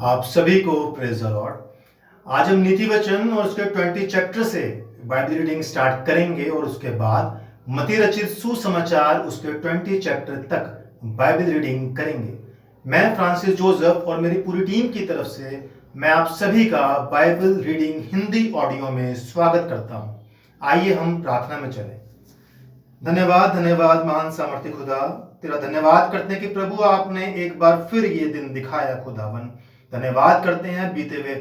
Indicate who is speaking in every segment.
Speaker 1: आप सभी को प्रेज द लॉर्ड। आज हम नीति वचन और उसके 20 चैप्टर से बाइबल रीडिंग स्टार्ट करेंगे और उसके बाद मत्ती रचित सुसमाचार उसके 20 चैप्टर तक बाइबल रीडिंग करेंगे। मैं फ्रांसिस जोसेफ और मेरी पूरी टीम की तरफ से मैं आप सभी का बाइबल रीडिंग हिंदी ऑडियो में स्वागत करता हूं। आइए हम प्रार्थना में चलें। धन्यवाद धन्यवाद महान सामर्थ्य खुदा, तेरा धन्यवाद करते हैं कि प्रभु आपने एक बार फिर ये दिन दिखाया। खुदावन धन्यवाद करते हैं बीते हुए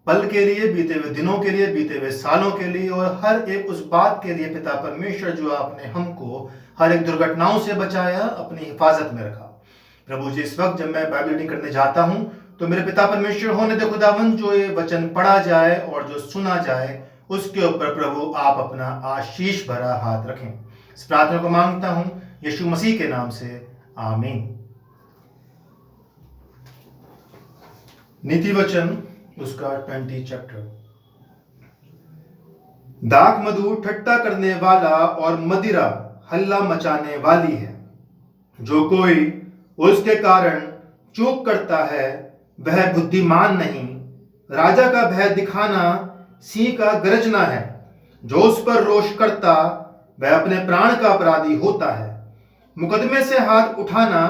Speaker 1: पल के लिए, बीते हुए दिनों के लिए, बीते हुए सालों के लिए और हर एक उस बात के लिए पिता परमेश्वर जो आपने हमको हर एक दुर्घटनाओं से बचाया, अपनी हिफाजत में रखा। प्रभु जी, इस वक्त जब मैं बाइबल रीडिंग करने जाता हूं तो मेरे पिता परमेश्वर होने दे खुदावन, जो ये वचन पढ़ा जाए और जो सुना जाए उसके ऊपर प्रभु आप अपना आशीष भरा हाथ रखें। इस प्रार्थना को मांगता हूं यीशु मसीह के नाम से, आमीन। नीति वचन उसका 20 चैप्टर। दाख मधु ठट्टा करने वाला और मदिरा हल्ला मचाने वाली है। जो कोई उसके कारण चूक करता है वह बुद्धिमान नहीं। राजा का भय दिखाना सिंह का गरजना है। जो उस पर रोष करता वह अपने प्राण का अपराधी होता है। मुकदमे से हाथ उठाना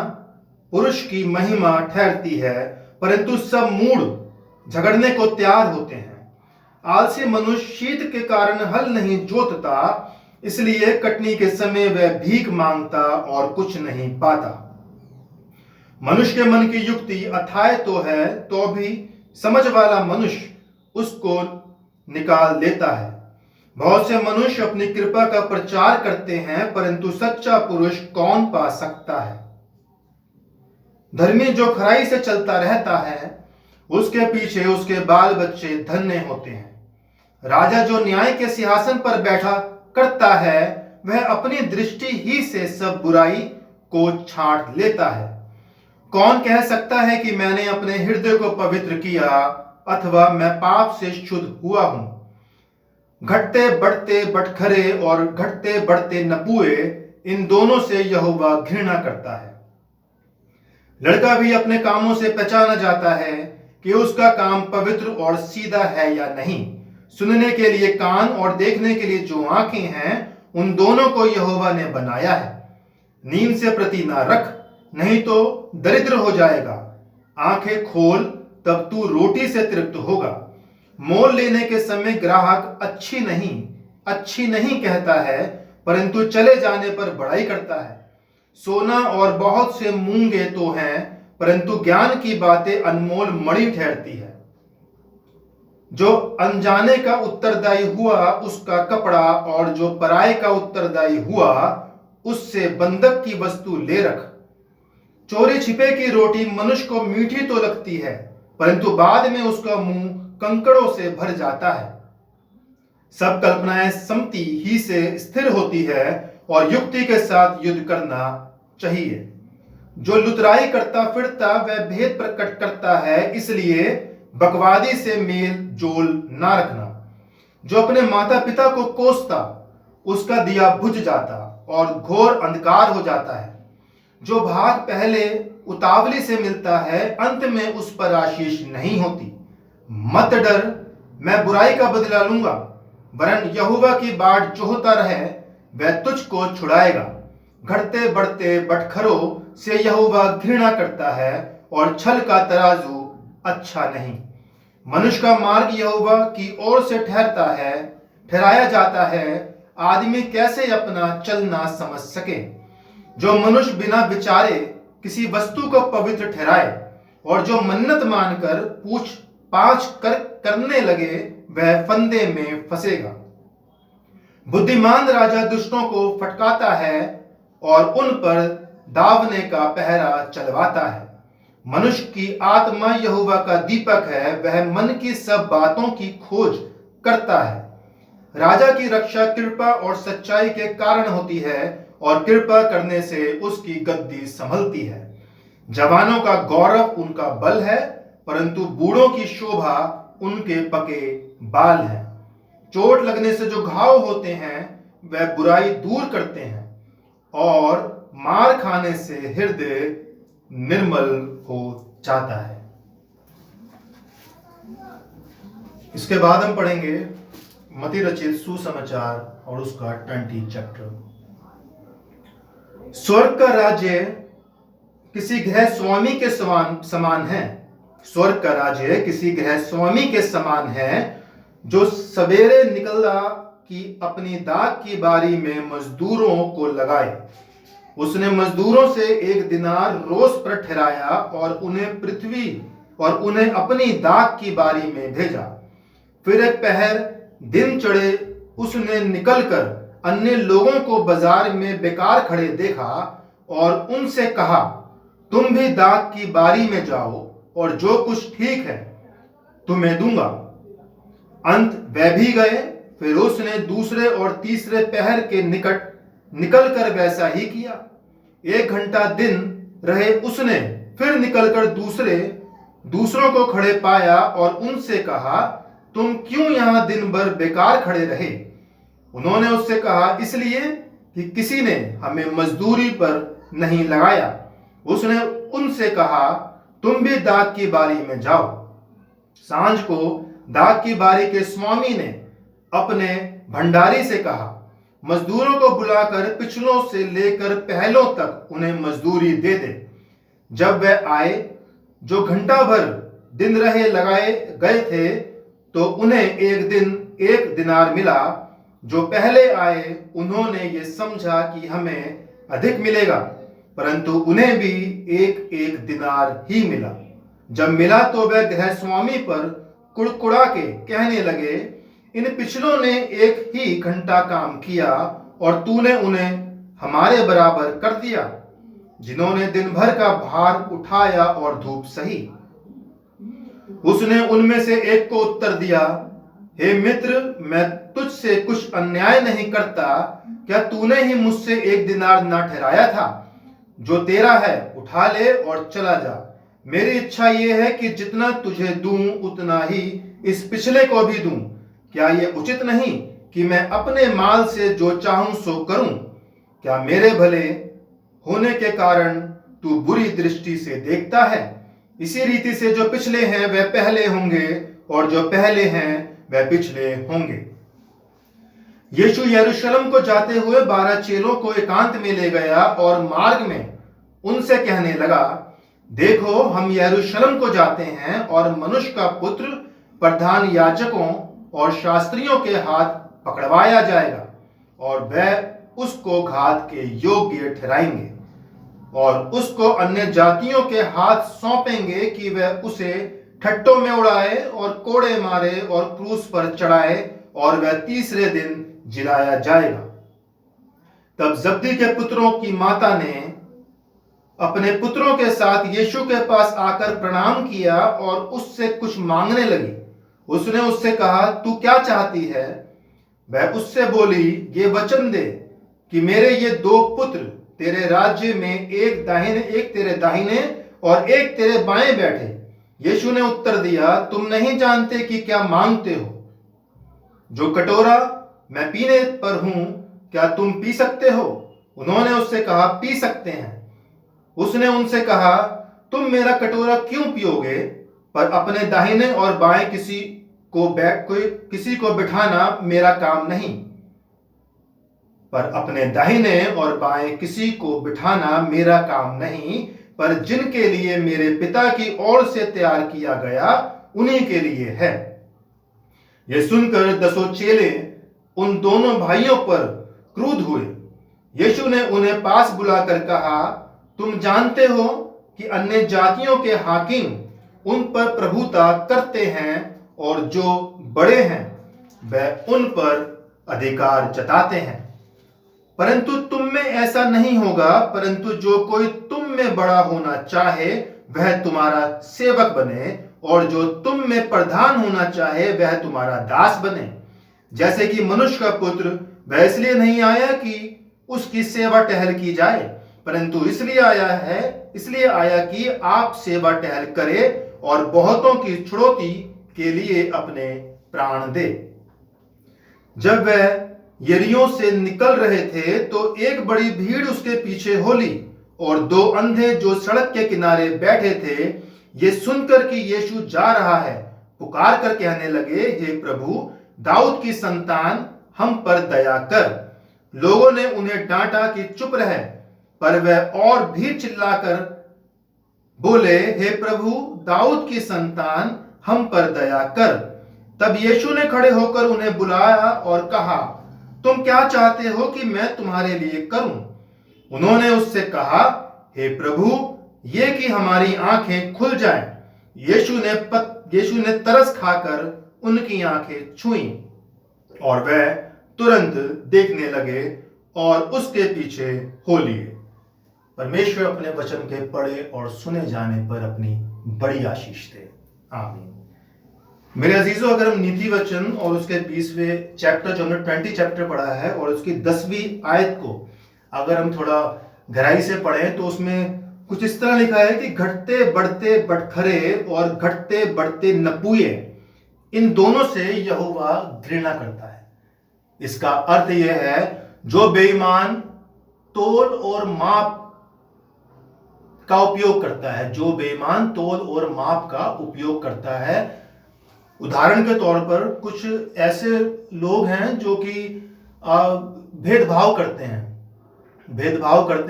Speaker 1: पुरुष की महिमा ठहरती है, परंतु सब मूढ़ झगड़ने को तैयार होते हैं। आलसी मनुष्य शीत के कारण हल नहीं जोतता, इसलिए कटनी के समय वह भीख मांगता और कुछ नहीं पाता। मनुष्य के मन की युक्ति अथाय तो है, तो भी समझ वाला मनुष्य उसको निकाल लेता है। बहुत से मनुष्य अपनी कृपा का प्रचार करते हैं, परंतु सच्चा पुरुष कौन पा सकता है। धर्मी जो खराई से चलता रहता है, उसके पीछे उसके बाल बच्चे धन्य होते हैं। राजा जो न्याय के सिंहासन पर बैठा करता है, वह अपनी दृष्टि ही से सब बुराई को छांट लेता है। कौन कह सकता है कि मैंने अपने हृदय को पवित्र किया, अथवा मैं पाप से शुद्ध हुआ हूं। घटते बढ़ते बटखरे और घटते बढ़ते नपुए, इन दोनों से यहोवा घृणा करता है। लड़का भी अपने कामों से पहचाना जाता है कि उसका काम पवित्र और सीधा है या नहीं। सुनने के लिए कान और देखने के लिए जो आंखें हैं, उन दोनों को यहोवा ने बनाया है। नींद से प्रति ना रख, नहीं तो दरिद्र हो जाएगा। आंखें खोल, तब तू रोटी से तृप्त होगा। मोल लेने के समय ग्राहक अच्छी नहीं कहता है, परंतु चले जाने पर बड़ाई करता है। सोना और बहुत से मूंगे तो हैं, परंतु ज्ञान की बातें अनमोल मणि ठहरती है। जो अनजाने का उत्तरदायी हुआ उसका कपड़ा, और जो पराये का उत्तरदायी हुआ उससे बंधक की वस्तु ले रख। चोरी छिपे की रोटी मनुष्य को मीठी तो लगती है, परंतु बाद में उसका मुंह कंकड़ों से भर जाता है। सब कल्पनाएं सम्मति ही से स्थिर होती है, और युक्ति के साथ युद्ध करना चाहिए। जो लुतराई करता फिरता वह भेद प्रकट करता है, इसलिए बकवादी से मेल जोल ना रखना। जो अपने माता पिता को कोसता उसका दिया बुझ जाता और घोर अंधकार हो जाता है। जो भाग पहले उतावली से मिलता है, अंत में उस पर आशीष नहीं होती। मत डर, मैं बुराई का बदला लूंगा, वरन यहोवा की बाट जोहता रहे, वह तुझको छुड़ाएगा। घटते बढ़ते बटखरों से यहोवा घृणा करता है, और छल का तराजू अच्छा नहीं। मनुष्य का मार्ग यहोवा की ओर से ठहराया जाता है। आदमी कैसे अपना चलना समझ सके। जो मनुष्य बिना विचारे किसी वस्तु को पवित्र ठहराए, और जो मन्नत मानकर पूछ पाछ करने लगे, वह फंदे में फंसेगा। बुद्धिमान राजा दुष्टों को फटकाता है और उन पर दावने का पहरा चलवाता है। मनुष्य की आत्मा यहोवा का दीपक है, वह मन की सब बातों की खोज करता है। राजा की रक्षा कृपा और सच्चाई के कारण होती है, और कृपा करने से उसकी गद्दी संभलती है। जवानों का गौरव उनका बल है, परंतु बूढ़ों की शोभा उनके पके बाल हैं। चोट लगने से जो घाव होते हैं वह बुराई दूर करते हैं, और मार खाने से हृदय निर्मल हो जाता है। इसके बाद हम पढ़ेंगे मत्ती रचित सुसमाचार और उसका 20 चैप्टर। स्वर्ग का राज्य किसी गृह स्वामी के समान है। स्वर्ग का राज्य किसी गृह स्वामी के समान है जो सवेरे निकला कि अपनी दाख की बारी में मजदूरों को लगाए। उसने मजदूरों से 1 दिनार रोज पर ठहराया और उन्हें अपनी दाख की बारी में भेजा। फिर एक पहर दिन चढ़े उसने निकलकर अन्य लोगों को बाजार में बेकार खड़े देखा और उनसे कहा, तुम भी दाख की बारी में जाओ और जो कुछ ठीक है तुम्हें दूंगा। अंत वह भी गए। फिर उसने दूसरे और तीसरे पहर के निकट निकलकर वैसा ही किया। 1 घंटा दिन रहे उसने फिर निकलकर दूसरों को खड़े पाया और उनसे कहा, तुम क्यों यहां दिन भर बेकार खड़े रहे? उन्होंने उससे कहा, इसलिए कि किसी ने हमें मजदूरी पर नहीं लगाया। उसने उनसे कहा, तुम भी दाख की बारी में जाओ। सांझ को दाख की बारी के स्वामी ने अपने भंडारी से कहा, मजदूरों को बुलाकर पिछलों से लेकर पहलों तक उन्हें मजदूरी दे दे। जब वह आए जो घंटा भर दिन रहे लगाए गए थे तो उन्हें 1 दिनार मिला। जो पहले आए उन्होंने ये समझा कि हमें अधिक मिलेगा, परंतु उन्हें भी 1 दिनार ही मिला। जब मिला तो वह गृह स्वामी पर कुड़कुड़ा के कहने लगे, इन पिछलों ने 1 ही घंटा काम किया और तूने उन्हें हमारे बराबर कर दिया, जिन्होंने दिन भर का भार उठाया और धूप सही। उसने उनमें से एक को उत्तर दिया, हे मित्र, मैं तुझसे कुछ अन्याय नहीं करता। क्या तूने ही मुझसे 1 दिनार ना ठहराया था? जो तेरा है उठा ले और चला जा। मेरी इच्छा यह है कि जितना तुझे दूं उतना ही इस पिछले को भी दूं। क्या यह उचित नहीं कि मैं अपने माल से जो चाहूं सो करूं? क्या मेरे भले होने के कारण तू बुरी दृष्टि से देखता है? इसी रीति से जो पिछले हैं वह पहले होंगे और जो पहले हैं वह पिछले होंगे। यीशु यरूशलेम को जाते हुए 12 चेलों को एकांत में ले गया और मार्ग में उनसे कहने लगा, देखो, हम यरूशलेम को जाते हैं और मनुष्य का पुत्र प्रधान याजकों और शास्त्रियों के हाथ पकड़वाया जाएगा और वह उसको घात के योग्य ठहराएंगे और उसको अन्य जातियों के हाथ सौंपेंगे कि वह उसे ठट्टों में उड़ाए और कोड़े मारे और क्रूस पर चढ़ाए और वह तीसरे दिन जिलाया जाएगा। तब जब्दी के पुत्रों की माता ने अपने पुत्रों के साथ यीशु के पास आकर प्रणाम किया और उससे कुछ मांगने लगी। उसने उससे कहा, तू क्या चाहती है? वह उससे बोली, ये वचन दे कि मेरे ये 2 पुत्र तेरे राज्य में एक तेरे दाहिने और एक तेरे बाएं बैठे। यीशु ने उत्तर दिया, तुम नहीं जानते कि क्या मांगते हो। जो कटोरा मैं पीने पर हूं, क्या तुम पी सकते हो? उन्होंने उससे कहा, पी सकते हैं। उसने उनसे कहा, तुम मेरा कटोरा क्यों पियोगे? पर अपने दाहिने और बाएं किसी को बिठाना मेरा काम नहीं। पर अपने दाहिने और बाएं किसी को बिठाना मेरा काम नहीं, पर जिनके लिए मेरे पिता की ओर से तैयार किया गया उन्हीं के लिए है। यह सुनकर 10 चेले उन दोनों भाइयों पर क्रुद्ध हुए। यीशु ने उन्हें पास बुलाकर कहा, तुम जानते हो कि अन्य जातियों के हाकिम उन पर प्रभुता करते हैं और जो बड़े हैं वह उन पर अधिकार जताते हैं। परंतु तुम में ऐसा नहीं होगा, परंतु जो कोई तुम में बड़ा होना चाहे वह तुम्हारा सेवक बने और जो तुम में प्रधान होना चाहे वह तुम्हारा दास बने। जैसे कि मनुष्य का पुत्र वह इसलिए नहीं आया कि उसकी सेवा टहल की जाए, परंतु इसलिए आया कि आप सेवा टहल करे और बहुतों की छुड़ौती के लिए अपने प्राण दे। जब वह यरीहो से निकल रहे थे तो एक बड़ी भीड़ उसके पीछे हो ली और 2 अंधे जो सड़क के किनारे बैठे थे ये सुनकर कि यीशु जा रहा है पुकार कर कहने लगे, हे प्रभु दाऊद की संतान हम पर दया कर। लोगों ने उन्हें डांटा कि चुप रहे, पर वह और भी चिल्लाकर बोले, हे प्रभु दाऊद की संतान हम पर दया कर। तब यीशु ने खड़े होकर उन्हें बुलाया और कहा, तुम क्या चाहते हो कि मैं तुम्हारे लिए करूं? उन्होंने उससे कहा, हे प्रभु ये कि हमारी आंखें खुल जाएं। यीशु ने तरस खाकर उनकी आंखें छुईं और वह तुरंत देखने लगे और उसके पीछे हो लिए। परमेश्वर अपने वचन के पढ़े और सुने जाने पर अपनी बड़ी आशीष दे। आमीन। मेरे अजीजों, अगर हम नीति वचन और उसके 20वें चैप्टर जो हमने 20 चैप्टर पढ़ा है और उसकी 10वीं आयत को अगर हम थोड़ा गहराई से पढ़ें तो उसमें कुछ इस तरह लिखा है कि घटते बढ़ते बटखरे और घटते बढ़ते नपुए, इन दोनों से यहोवा घृणा करता है। इसका अर्थ यह है, जो बेईमान तोल और माप का उपयोग करता है, जो बेईमान तोल और माप का उपयोग करता है। उदाहरण के तौर पर कुछ ऐसे लोग हैं जो कि भेदभाव करते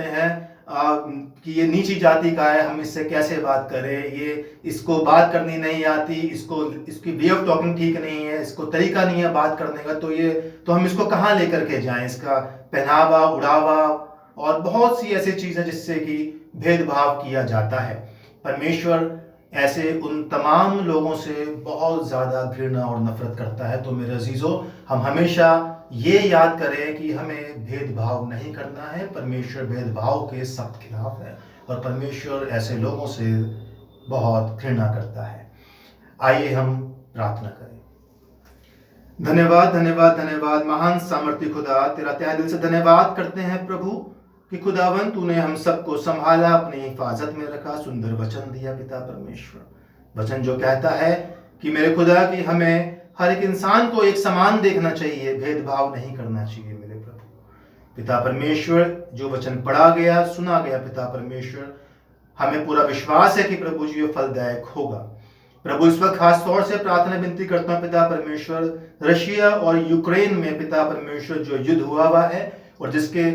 Speaker 1: हैं कि ये नीची जाति का है, हम इससे कैसे बात करें, ये इसको बात करनी नहीं आती, इसकी वे ऑफ टॉकिंग ठीक नहीं है, इसको तरीका नहीं है बात करने का, तो हम इसको कहाँ लेकर के जाएं, इसका पहनावा उड़ावा और बहुत सी ऐसी चीजें जिससे कि भेदभाव किया जाता है। परमेश्वर ऐसे उन तमाम लोगों से बहुत ज्यादा घृणा और नफरत करता है। तो मेरे अजीजों, हम हमेशा ये याद करें कि हमें भेदभाव नहीं करना है। परमेश्वर भेदभाव के सख्त खिलाफ है और परमेश्वर ऐसे लोगों से बहुत घृणा करता है। आइए हम प्रार्थना करें। धन्यवाद धन्यवाद धन्यवाद महान सामर्थ्य खुदा, तेरा तहे दिल से धन्यवाद करते हैं प्रभु कि खुदावन तूने हम सबको संभाला, अपनी हिफाजत में रखा, सुंदर वचन दिया पिता परमेश्वर। वचन जो कहता है कि मेरे खुदा कि हमें हर एक इंसान को एक समान देखना चाहिए, भेदभाव नहीं करना चाहिए। मेरे प्रभु पिता परमेश्वर, जो वचन पढ़ा गया सुना गया पिता परमेश्वर, हमें पूरा विश्वास है कि प्रभु जी ये फलदायक होगा। प्रभु इस वक्त खास तौर से प्रार्थना विनती करता हूँ पिता परमेश्वर, रशिया और यूक्रेन में पिता परमेश्वर जो युद्ध हुआ हुआ है और जिसके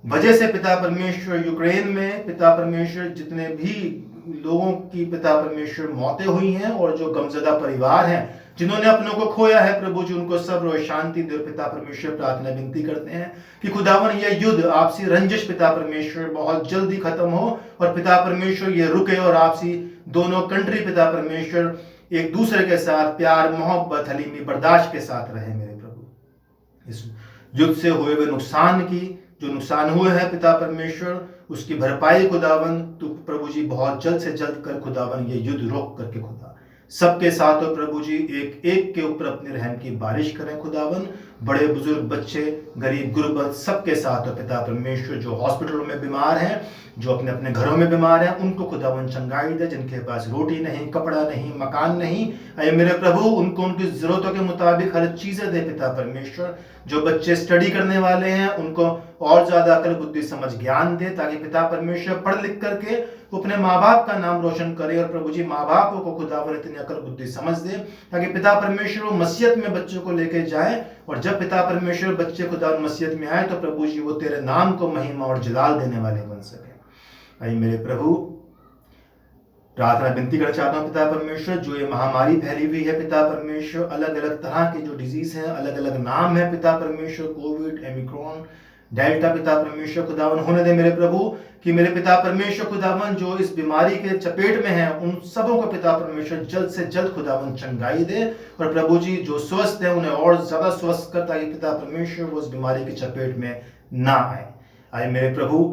Speaker 1: वजह से पिता परमेश्वर यूक्रेन में पिता परमेश्वर जितने भी लोगों की पिता परमेश्वर मौतें हुई हैं और जो गमजदा परिवार हैं जिन्होंने अपनों को खोया है, प्रभु जी उनको सब्र और शांति दे। पिता परमेश्वर प्रार्थना विनती करते हैं कि खुदावन यह युद्ध आपसी रंजिश पिता परमेश्वर बहुत जल्दी खत्म हो और पिता परमेश्वर ये रुके और आपसी दोनों कंट्री पिता परमेश्वर एक दूसरे के साथ प्यार मोहब्बत हलीमी बर्दाश्त के साथ रहे। मेरे प्रभु इस युद्ध से हुए हुए नुकसान की जो नुकसान हुए हैं पिता परमेश्वर उसकी भरपाई खुदावन तू प्रभु जी बहुत जल्द से जल्द कर खुदावन ये युद्ध रोक करके खुदा सबके साथ हो प्रभु जी एक एक के ऊपर अपने रहम की बारिश करें खुदावन। बड़े बुजुर्ग बच्चे गरीब गुरबत सबके साथ हो पिता परमेश्वर, जो हॉस्पिटलों में बीमार हैं, जो अपने अपने घरों में बीमार हैं, उनको खुदावन चंगाई दे। जिनके पास रोटी नहीं, कपड़ा नहीं, मकान नहीं, अरे मेरे प्रभु उनको उनकी जरूरतों के मुताबिक हर चीजें दे पिता परमेश्वर। जो बच्चे स्टडी करने वाले हैं उनको और ज्यादा अकल बुद्धि समझ ज्ञान दे ताकि पिता परमेश्वर पढ़ लिख करके वो अपने माँ बाप का नाम रोशन करे और प्रभु जी माँ बापों को खुदावन इतनी अकल बुद्धि समझ दे ताकि पिता परमेश्वर वो मसीहत में बच्चों को लेके जाए और जब पिता परमेश्वर बच्चे खुदा मसीहत में आए तो प्रभु जी वो तेरे नाम को महिमा और जलाल देने वाले बन सके। आई मेरे प्रभु प्रार्थना विनती करना चाहता हूँ पिता परमेश्वर, जो ये महामारी फैली हुई है पिता परमेश्वर, अलग अलग तरह के जो डिजीज हैं, अलग अलग नाम है पिता परमेश्वर, कोविड, ओमिक्रॉन, डेल्टा पिता परमेश्वर खुदावन होने दे मेरे प्रभु कि मेरे पिता परमेश्वर खुदावन जो इस बीमारी के चपेट में है उन सबों को पिता परमेश्वर जल्द से जल्द खुदावन चंगाई दे और प्रभु जी जो स्वस्थ है उन्हें और ज्यादा स्वस्थ कर ताकि पिता परमेश्वर वो इस बीमारी की चपेट में ना आए। आए मेरे प्रभु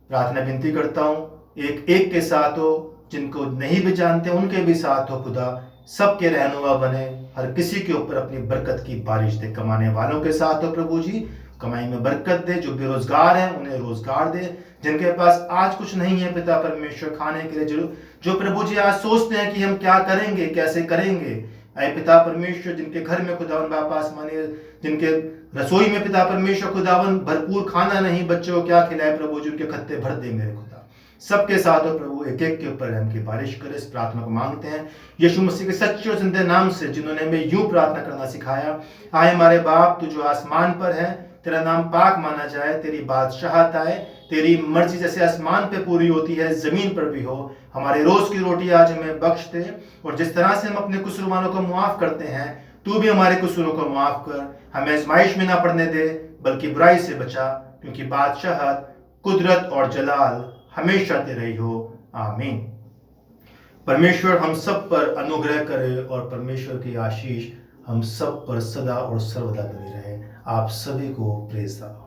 Speaker 1: प्रार्थना विनती करता हूँ एक एक के साथ हो, जिनको नहीं भी जानते उनके भी साथ हो खुदा, सबके रहनुमा बने, हर किसी के ऊपर अपनी बरकत की बारिश दे। कमाने वालों के साथ हो प्रभु जी, कमाई में बरकत दे। जो बेरोजगार हैं उन्हें रोजगार दे। जिनके पास आज कुछ नहीं है पिता परमेश्वर खाने के लिए, जो प्रभु जी आज सोचते हैं कि हम क्या करेंगे कैसे करेंगे, आए पिता परमेश्वर जिनके घर में खुदावन बापा आसमानी, जिनके रसोई में पिता परमेश्वर खुदावन भरपूर खाना नहीं, बच्चों को क्या खिलाए प्रभु जी उनके खत्ते भर दे मेरे खुदा। सबके साथ हो प्रभु, एक एक के ऊपर रहम की बारिश करे। इस प्रार्थना को मांगते हैं यीशु मसीह के सच्चे और जिंदे नाम से, जिन्होंने हमें यूं प्रार्थना करना सिखाया। आए हमारे बाप, तू जो आसमान पर है, तेरा नाम पाक माना जाए, तेरी बादशाहत आए, तेरी मर्जी जैसे आसमान पे पूरी होती है जमीन पर भी हो। हमारे रोज की रोटी आज हमें बख्श दे, और जिस तरह से हम अपने कसूरवारों को मुआफ करते हैं, तू भी हमारे कसूरों को मुआफ कर। हमें आजमाइश में ना पड़ने दे, बल्कि बुराई से बचा, क्योंकि बादशाहत, कुदरत और जलाल हमेशा तेरे ही हो। आमीन। परमेश्वर हम सब पर अनुग्रह करे, और परमेश्वर की आशीष हम सब पर सदा और सर्वदा बनी रहे। आप सभी को प्रेज़ द लॉर्ड।